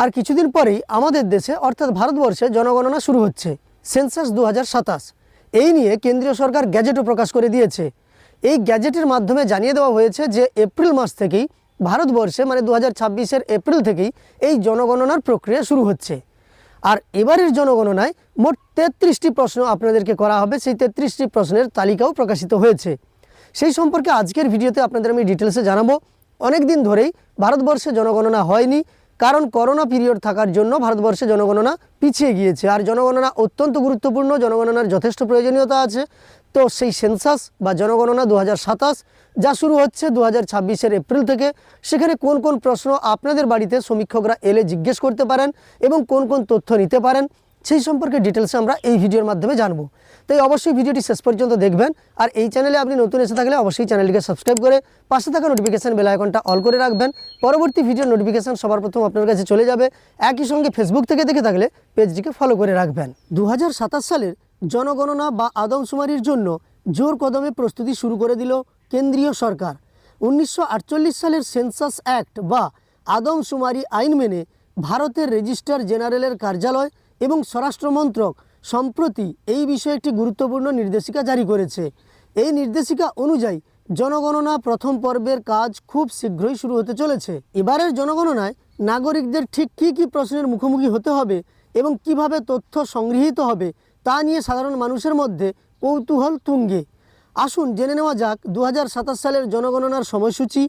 আর কিছুদিন পরেই আমাদের দেশে অর্থাৎ ভারতবর্ষে জনগণনা শুরু হচ্ছে, সেন্সাস 2027। এই নিয়ে কেন্দ্রীয় সরকার গ্যাজেটও প্রকাশ করে দিয়েছে। এই গ্যাজেটের মাধ্যমে জানিয়ে দেওয়া হয়েছে যে এপ্রিল মাস থেকেই ভারতবর্ষে মানে 2026-এর এপ্রিল থেকেই এই জনগণনার প্রক্রিয়া শুরু হচ্ছে। আর এবারের জনগণনায় মোট 33টি প্রশ্ন আপনাদেরকে করা হবে। সেই 33টি প্রশ্নের তালিকাও প্রকাশিত হয়েছে। সেই সম্পর্কে আজকের ভিডিওতে আপনাদের আমি ডিটেলসে জানাবো। অনেক দিন ধরেই ভারতবর্ষে জনগণনা হয়নি, কারণ করোনা পিরিয়ড থাকার জন্য ভারতবর্ষে জনগণনা পিছিয়ে গিয়েছে। আর জনগণনা অত্যন্ত গুরুত্বপূর্ণ, জনগণনার যথেষ্ট প্রয়োজনীয়তা আছে। তো সেই সেন্সাস বা জনগণনা 2027 যা শুরু হচ্ছে 2026-এর এপ্রিল থেকে, সেখানে কোন কোন প্রশ্ন আপনাদের বাড়িতে সমীক্ষকরা এলে জিজ্ঞেস করতে পারেন এবং কোন কোন তথ্য নিতে পারেন সেই সম্পর্কে ডিটেলসে আমরা এই ভিডিওর মাধ্যমে জানবো। তাই অবশ্যই ভিডিওটি শেষ পর্যন্ত দেখবেন। আর এই চ্যানেলে আপনি নতুন এসে থাকলে অবশ্যই চ্যানেলটিকে সাবস্ক্রাইব করে পাশে থাকা নোটিফিকেশান বেল আইকনটা অল করে রাখবেন। পরবর্তী ভিডিওর নোটিফিকেশান সবার প্রথম আপনার কাছে চলে যাবে। একই সঙ্গে ফেসবুক থেকে দেখে থাকলে পেজটিকে ফলো করে রাখবেন। 2027 সালের জনগণনা বা আদমশুমারির জন্য জোর কদমে প্রস্তুতি শুরু করে দিল কেন্দ্রীয় সরকার। 1948 সালের সেন্সাস অ্যাক্ট বা আদমশুমারি আইন মেনে ভারতের রেজিস্ট্রার জেনারেলের কার্যালয় এবং স্বরাষ্ট্র মন্ত্রক সম্প্রতি এই বিষয়ে একটি গুরুত্বপূর্ণ নির্দেশিকা জারি করেছে। এই নির্দেশিকা অনুযায়ী জনগণনা প্রথম পর্বের কাজ খুব শীঘ্রই শুরু হতে চলেছে। এবারের জনগণনায় নাগরিকদের ঠিক কী কী প্রশ্নের মুখোমুখি হতে হবে এবং কিভাবে তথ্য সংগৃহীত হবে তা নিয়ে সাধারণ মানুষের মধ্যে কৌতূহল তুঙ্গে। আসুন জেনে নেওয়া যাক 2027 সালের জনগণনার সময়সূচি,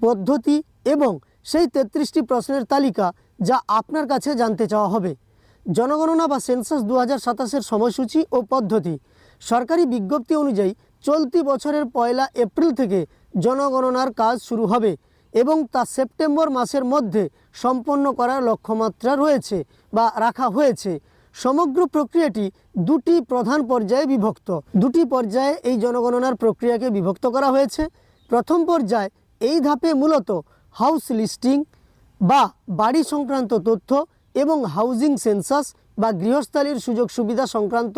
পদ্ধতি এবং সেই 33টি প্রশ্নের তালিকা যা আপনার কাছে জানতে চাওয়া হবে। জনগণনা বা সেন্সাস 2027-এর সময়সূচি ও পদ্ধতি। সরকারি বিজ্ঞপ্তি অনুযায়ী চলতি বছরের 1 এপ্রিল থেকে জনগণনার কাজ শুরু হবে এবং তা সেপ্টেম্বর মাসের মধ্যে সম্পন্ন করার লক্ষ্যমাত্রা রয়েছে বা রাখা হয়েছে। সমগ্র প্রক্রিয়াটি দুটি প্রধান পর্যায়ে বিভক্ত। দুটি পর্যায়ে এই জনগণনার প্রক্রিয়াকে বিভক্ত করা হয়েছে। প্রথম পর্যায়ে এই ধাপে মূলত হাউস লিস্টিং বা বাড়ি সংক্রান্ত তথ্য এবং হাউজিং সেন্সাস বা গৃহস্থালির সুযোগ সুবিধা সংক্রান্ত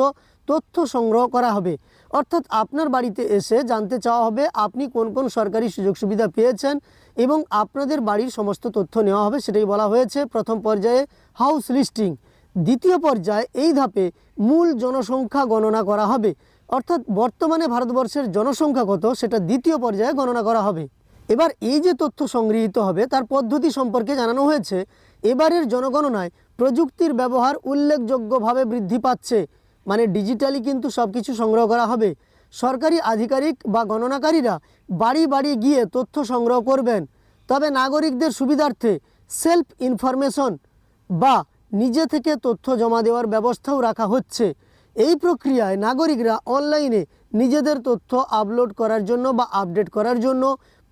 তথ্য সংগ্রহ করা হবে। অর্থাৎ আপনার বাড়িতে এসে জানতে চাওয়া হবে আপনি কোন কোন সরকারি সুযোগ সুবিধা পেয়েছেন এবং আপনাদের বাড়ির সমস্ত তথ্য নেওয়া হবে। সেটাই বলা হয়েছে প্রথম পর্যায়ে হাউস লিস্টিং। দ্বিতীয় পর্যায়ে এই ধাপে মূল জনসংখ্যা গণনা করা হবে। অর্থাৎ বর্তমানে ভারতবর্ষের জনসংখ্যা কত সেটা দ্বিতীয় পর্যায়ে গণনা করা হবে। এবার এই যে তথ্য সংগৃহীত হবে তার পদ্ধতি সম্পর্কে জানানো হয়েছে। এবারের জনগণনায় প্রযুক্তির ব্যবহার উল্লেখযোগ্যভাবে বৃদ্ধি পাচ্ছে, মানে ডিজিটালি কিন্তু সব কিছু সংগ্রহ করা হবে। সরকারি আধিকারিক বা গণনাকারীরা বাড়ি বাড়ি গিয়ে তথ্য সংগ্রহ করবেন। তবে নাগরিকদের সুবিধার্থে সেলফ ইনফরমেশন বা নিজে থেকে তথ্য জমা দেওয়ার ব্যবস্থাও রাখা হচ্ছে। এই প্রক্রিয়ায় নাগরিকরা অনলাইনে নিজেদের তথ্য আপলোড করার জন্য বা আপডেট করার জন্য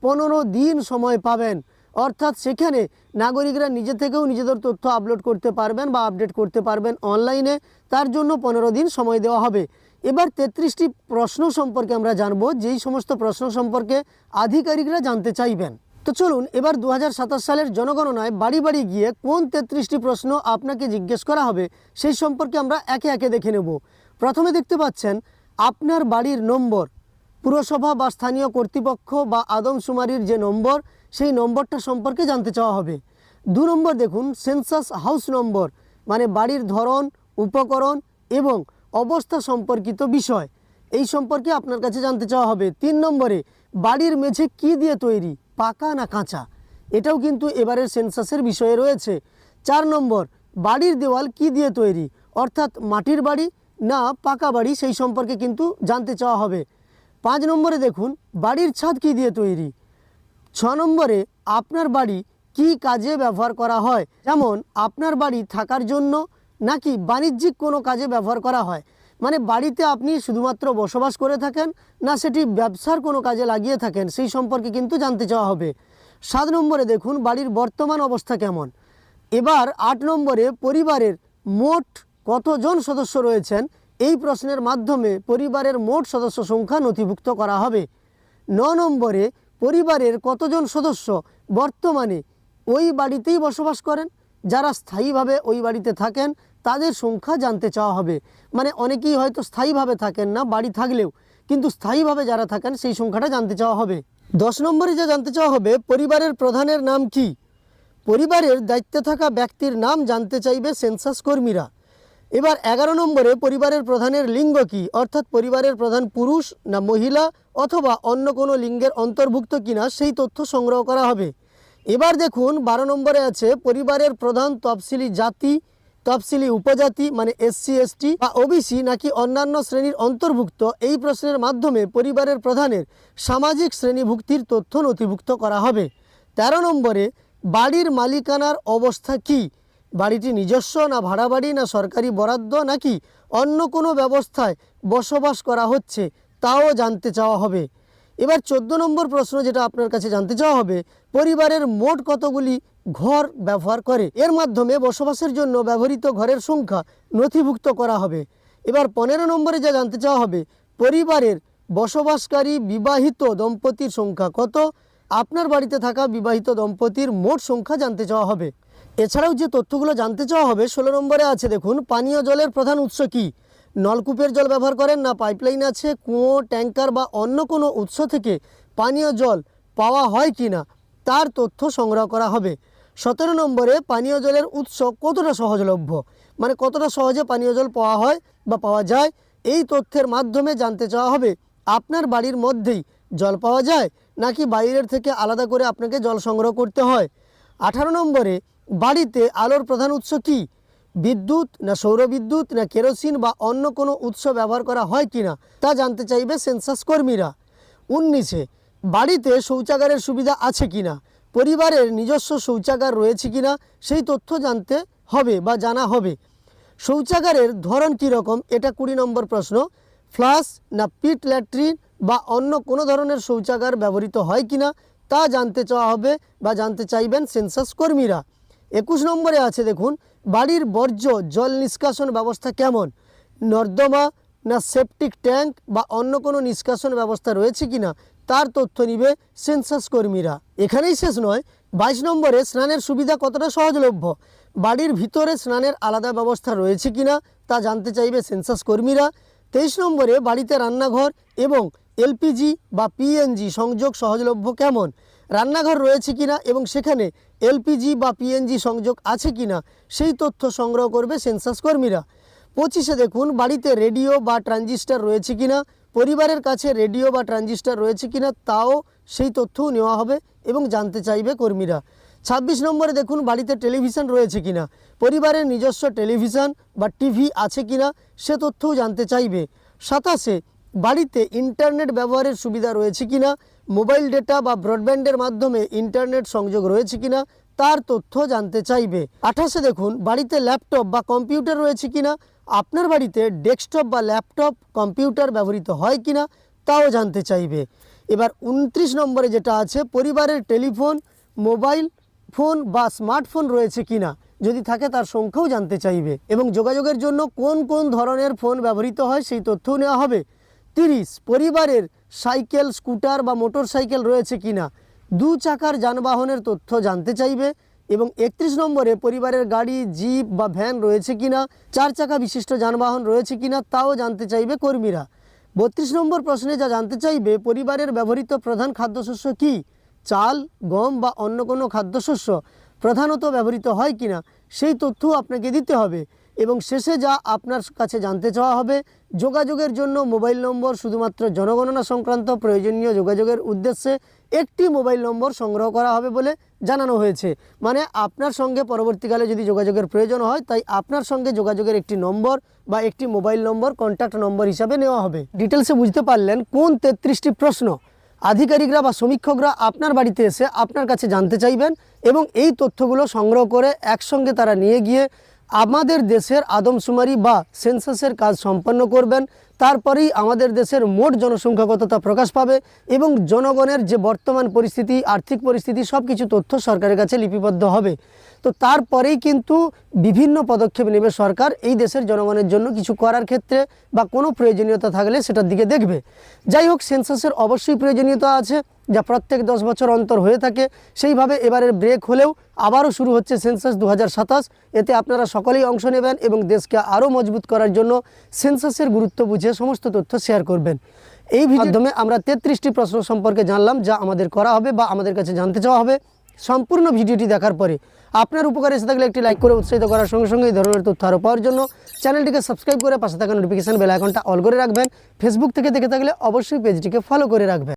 15 দিন সময় পাবেন। অর্থাৎ সেখানে নাগরিকরা নিজে থেকেও নিজেদের তথ্য আপলোড করতে পারবেন বা আপডেট করতে পারবেন অনলাইনে। তার জন্য 15 দিন সময় দেওয়া হবে। এবার 33টি প্রশ্ন সম্পর্কে আমরা জানবো, যেই সমস্ত প্রশ্ন সম্পর্কে আধিকারিকরা জানতে চাইবেন। তো চলুন এবার 2027 সালের জনগণনায় বাড়ি বাড়ি গিয়ে কোন 33টি প্রশ্ন আপনাকে জিজ্ঞেস করা হবে সেই সম্পর্কে আমরা একে একে দেখে নেব। প্রথমে দেখতে পাচ্ছেন আপনার বাড়ির নম্বর, পুরসভা বা স্থানীয় কর্তৃপক্ষ বা আদমশুমারির যে নম্বর সেই নম্বরটা সম্পর্কে জানতে চাওয়া হবে। 2 নম্বর দেখুন সেন্সাস হাউস নম্বর, মানে বাড়ির ধরন, উপকরণ এবং অবস্থা সম্পর্কিত বিষয়, এই সম্পর্কে আপনার কাছে জানতে চাওয়া হবে। 3 নম্বরে বাড়ির মেঝে কী দিয়ে তৈরি, পাকা না কাঁচা, এটাও কিন্তু এবারের সেন্সাসের বিষয়ে রয়েছে। 4 নম্বর বাড়ির দেওয়াল কী দিয়ে তৈরি, অর্থাৎ মাটির বাড়ি না পাকা বাড়ি, সেই সম্পর্কে কিন্তু জানতে চাওয়া হবে। 5 নম্বরে দেখুন বাড়ির ছাদ কী দিয়ে তৈরি। 6 নম্বরে আপনার বাড়ি কি কাজে ব্যবহার করা হয়, যেমন আপনার বাড়ি থাকার জন্য নাকি বাণিজ্যিক কোনো কাজে ব্যবহার করা হয়, মানে বাড়িতে আপনি শুধুমাত্র বসবাস করে থাকেন না সেটি ব্যবসার কোনো কাজে লাগিয়ে থাকেন, সেই সম্পর্কে কিন্তু জানতে চাওয়া হবে। 7 নম্বরে দেখুন বাড়ির বর্তমান অবস্থা কেমন। এবার 8 নম্বরে পরিবারের মোট কতজন সদস্য রয়েছেন, এই প্রশ্নের মাধ্যমে পরিবারের মোট সদস্য সংখ্যা নথিভুক্ত করা হবে। 9 নম্বরে পরিবারের কতজন সদস্য বর্তমানে ওই বাড়িতেই বসবাস করেন, যারা স্থায়ীভাবে ওই বাড়িতে থাকেন তাদের সংখ্যা জানতে চাওয়া হবে। মানে অনেকেই হয়তো স্থায়ীভাবে থাকেন না বাড়ি থাকলেও, কিন্তু স্থায়ীভাবে যারা থাকেন সেই সংখ্যাটা জানতে চাওয়া হবে। 10 নম্বরে যা জানতে চাওয়া হবে পরিবারের প্রধানের নাম কি, পরিবারের দায়িত্বে থাকা ব্যক্তির নাম জানতে চাইবে সেন্সাস কর্মীরা। এবার 11 নম্বরে পরিবারের প্রধানের লিঙ্গ কী, অর্থাৎ পরিবারের প্রধান পুরুষ না মহিলা অথবা অন্য কোনো লিঙ্গের অন্তর্ভুক্ত কিনা সেই তথ্য সংগ্রহ করা হবে। এবার দেখুন 12 নম্বরে আছে পরিবারের প্রধান তফসিলি জাতি, তফসিলি উপজাতি মানে এসসি এসটি বা ওবিসি নাকি অন্যান্য শ্রেণীর অন্তর্ভুক্ত। এই প্রশ্নের মাধ্যমে পরিবারের প্রধানের সামাজিক শ্রেণীভুক্তির তথ্য নথিভুক্ত করা হবে। 13 নম্বরে বাড়ির মালিকানার অবস্থা কী, বাড়িটি নিজস্ব না ভাড়া বাড়ি না সরকারি বরাদ্দ নাকি অন্য কোনো ব্যবস্থায় বসবাস করা হচ্ছে তাও জানতে চাওয়া হবে। এবার 14 নম্বর প্রশ্ন যেটা আপনার কাছে জানতে চাওয়া হবে, পরিবারের মোট কতগুলি ঘর ব্যবহার করে, এর মাধ্যমে বসবাসের জন্য ব্যবহৃত ঘরের সংখ্যা নথিভুক্ত করা হবে। এবার 15 নম্বরে যা জানতে চাওয়া হবে, পরিবারের বসবাসকারী বিবাহিত দম্পতির সংখ্যা কত, আপনার বাড়িতে থাকা বিবাহিত দম্পতির মোট সংখ্যা জানতে চাওয়া হবে। এছাড়াও যে তথ্যগুলো জানতে চাওয়া হবে 16 নম্বরে আছে দেখুন, পানীয় জলের প্রধান উৎস কী, নলকূপের জল ব্যবহার করেন না পাইপলাইন আছে, কুয়ো, ট্যাঙ্কার বা অন্য কোনো উৎস থেকে পানীয় জল পাওয়া হয় কি না তার তথ্য সংগ্রহ করা হবে। 17 নম্বরে পানীয় জলের উৎস কতটা সহজলভ্য, মানে কতটা সহজে পানীয় জল পাওয়া হয় বা পাওয়া যায়, এই তথ্যের মাধ্যমে জানতে চাওয়া হবে আপনার বাড়ির মধ্যেই জল পাওয়া যায় নাকি বাইরের থেকে আলাদা করে আপনাকে জল সংগ্রহ করতে হয়। 18 নম্বরে বাড়িতে আলোর প্রধান উৎস কী, বিদ্যুৎ না সৌরবিদ্যুৎ না কেরোসিন বা অন্য কোনো উৎস ব্যবহার করা হয় কিনা তা জানতে চাইবে সেন্সাস কর্মীরা। 19 বাড়িতে শৌচাগারের সুবিধা আছে কিনা, পরিবারের নিজস্ব শৌচাগার রয়েছে কিনা সেই তথ্য জানতে হবে বা জানা হবে। শৌচাগারের ধরন কী রকম, এটা 20 নম্বর প্রশ্ন, ফ্লাশ না পিট ল্যাট্রিন বা অন্য কোনো ধরনের শৌচাগার ব্যবহৃত হয় কিনা তা জানতে চাওয়া হবে বা জানতে চাইবেন সেন্সাস কর্মীরা। 21 নম্বরে আছে দেখুন, বাড়ির বর্জ্য জল নিষ্কাশন ব্যবস্থা কেমন, নর্দমা না সেপটিক ট্যাঙ্ক বা অন্য কোনো নিষ্কাশন ব্যবস্থা রয়েছে কিনা তার তথ্য নিবে সেন্সাস কর্মীরা। এখানেই শেষ নয়, 22 নম্বরে স্নানের সুবিধা কতটা সহজলভ্য, বাড়ির ভিতরে স্নানের আলাদা ব্যবস্থা রয়েছে কিনা তা জানতে চাইবে সেন্সাস কর্মীরা। 23 নম্বরে বাড়িতে রান্নাঘর এবং এলপিজি বা পিএনজি সংযোগ সহজলভ্য কেমন, রান্নাঘর রয়েছে কিনা এবং সেখানে এলপিজি বা পিএনজি সংযোগ আছে কিনা সেই তথ্য সংগ্রহ করবে সেন্সাস কর্মীরা। 25 দেখুন, বাড়িতে রেডিও বা ট্রানজিস্টার রয়েছে কিনা, পরিবারের কাছে রেডিও বা ট্রানজিস্টার রয়েছে কিনা তাও সেই তথ্যও নেওয়া হবে এবং জানতে চাইবে কর্মীরা। 26 নম্বরে দেখুন, বাড়িতে টেলিভিশন রয়েছে কিনা, পরিবারের নিজস্ব টেলিভিশন বা টিভি আছে কিনা সে তথ্যও জানতে চাইবে। 27 বাড়িতে ইন্টারনেট ব্যবহারের সুবিধা রয়েছে কিনা, মোবাইল ডেটা বা ব্রডব্যান্ডের মাধ্যমে ইন্টারনেট সংযোগ রয়েছে কিনা তার তথ্য জানতে চাইবে। 28 দেখুন, বাড়িতে ল্যাপটপ বা কম্পিউটার রয়েছে কিনা, আপনার বাড়িতে ডেস্কটপ বা ল্যাপটপ কম্পিউটার ব্যবহৃত হয় কিনা তাও জানতে চাইবে। এবার 29 নম্বরে যেটা আছে, পরিবারের টেলিফোন, মোবাইল ফোন বা স্মার্টফোন রয়েছে কিনা, যদি থাকে তার সংখ্যাও জানতে চাইবে এবং যোগাযোগের জন্য কোন কোন ধরনের ফোন ব্যবহৃত হয় সেই তথ্যও নেওয়া হবে। 30 পরিবারের সাইকেল, স্কুটার বা মোটর সাইকেল রয়েছে কিনা, 2 চাকার যানবাহনের তথ্য জানতে চাইবে এবং 31 নম্বরে পরিবারের গাড়ি, জিপ বা ভ্যান রয়েছে কিনা, 4 চাকা বিশিষ্ট যানবাহন রয়েছে কিনা তাও জানতে চাইবে কর্মীরা। 32 নম্বর প্রশ্নে যা জানতে চাইবে, পরিবারের ব্যবহৃত প্রধান খাদ্যশস্য কী, চাল, গম বা অন্য কোনো খাদ্যশস্য প্রধানত ব্যবহৃত হয় কিনা সেই তথ্যও আপনাকে দিতে হবে। এবং শেষে যা আপনার কাছে জানতে চাওয়া হবে, যোগাযোগের জন্য মোবাইল নম্বর শুধুমাত্র জনগণনা সংক্রান্ত প্রয়োজনীয় যোগাযোগের উদ্দেশ্যে একটি মোবাইল নম্বর সংগ্রহ করা হবে বলে জানানো হয়েছে। মানে আপনার সঙ্গে পরবর্তীকালে যদি যোগাযোগের প্রয়োজন হয় তাই আপনার সঙ্গে যোগাযোগের একটি নম্বর বা একটি মোবাইল নম্বর কন্ট্যাক্ট নম্বর হিসাবে নেওয়া হবে। ডিটেলসে বুঝতে পারলেন কোন 33টি প্রশ্ন আধিকারিকরা বা সমীক্ষকরা আপনার বাড়িতে এসে আপনার কাছে জানতে চাইবেন এবং এই তথ্যগুলো সংগ্রহ করে একসঙ্গে তারা নিয়ে গিয়ে আমাদের দেশের আদমশুমারি বা সেন্সাসের কাজ সম্পন্ন করবেন। তারপরেই আমাদের দেশের মোট জনসংখ্যা কতটা প্রকাশ পাবে এবং জনগণের যে বর্তমান পরিস্থিতি, আর্থিক পরিস্থিতি সব কিছু তথ্য সরকারের কাছে লিপিবদ্ধ হবে। তো তারপরেই কিন্তু বিভিন্ন পদক্ষেপ নেবে সরকার এই দেশের জনগণের জন্য কিছু করার ক্ষেত্রে বা কোনো প্রয়োজনীয়তা থাকলে সেটার দিকে দেখবে। যাই হোক, সেন্সাসের অবশ্যই প্রয়োজনীয়তা আছে, যা প্রত্যেক 10 বছর অন্তর হয়ে থাকে। সেইভাবে এবারের ব্রেক হলেও আবারও শুরু হচ্ছে সেন্সাস 2027। এতে আপনারা সকলেই অংশ নেবেন এবং দেশকে আরও মজবুত করার জন্য সেন্সাসের গুরুত্ব বুঝে সমস্ত তথ্য শেয়ার করবেন। এই মাধ্যমে আমরা 33টি প্রশ্ন সম্পর্কে জানলাম যা আমাদের করা হবে বা আমাদের কাছে জানতে চাওয়া হবে। সম্পূর্ণ ভিডিওটি দেখার পরে আপনার উপকারে এসে থাকলে একটি লাইক করে উৎসাহিত করার সঙ্গে সঙ্গে এই ধরনের তথ্য আরও পাওয়ার জন্য চ্যানেলটিকে সাবস্ক্রাইব করে পাশে থাকা নোটিফিকেশন বেল আইকনটা অল করে রাখবেন। ফেসবুক থেকে দেখে থাকলে অবশ্যই পেজটিকে ফলো করে রাখবেন।